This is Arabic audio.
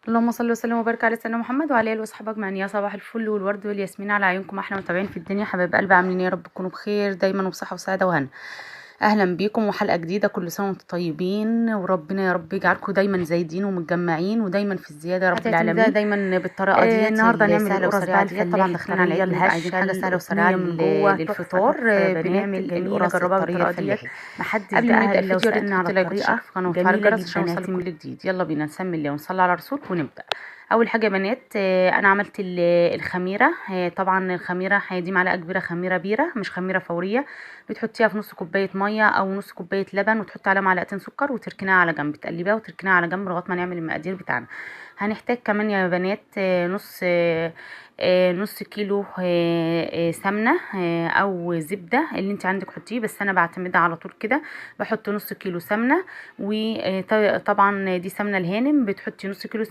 اللهم صل وسلم وبارك على سيدنا محمد وعلى اله وصحبه اجمعين. يا صباح الفل والورد والياسمين على عيونكم احلى متابعين في الدنيا، حبايب قلبي، عاملين ايه؟ يا رب تكونوا بخير دايما وبصحه وسعاده وهنا. اهلا بيكم وحلقه جديده، كل سنه وانتم طيبين، وربنا يا رب يجعلكم دايما زايدين ومتجمعين ودايما في الزياده يا رب العالمين. دايما بالطريقه ديت النهارده هنعمل السهله القرص والسريعه بقى ديت. الفلاحي طبعا داخلين على الطريه العيد، بنبقى الهشه عايزين حاجه سهله القطنيه وسريعه من جوه، تحفه للفطار. تحفه يا بنات. بنعمل جميله، القرص جربها الطريه بالطريقه ديت. الفلاحي. محدش قبل ما بقى نبدا لو الفيديو، سبت رن على تحط لايك الاشتراك وتشير في القناه وتفعل جميله الجرس عشان جدا يا يوصلكم تيم. كل جديد. يلا بينا نسمي الله ونصلي على الرسول ونبدا. اول حاجه يا بنات، انا عملت الخميره. طبعا الخميره دي معلقه كبيره خميره بيره، مش خميره فوريه. بتحطيها في نص كوبايه ميه او نص كوبايه لبن، وتحطي عليها معلقتين سكر وتركنيها على جنب، تقلبيها وتركنيها على جنب لغايه ما نعمل المقادير بتاعنا. هنحتاج كمان يا بنات نص كيلو سمنه او زبده، اللي انت عندك حطيه، بس انا بعتمدها على طول كده. بحط نص كيلو سمنه، وطبعا دي سمنه الهانم، بتحطي نص كيلو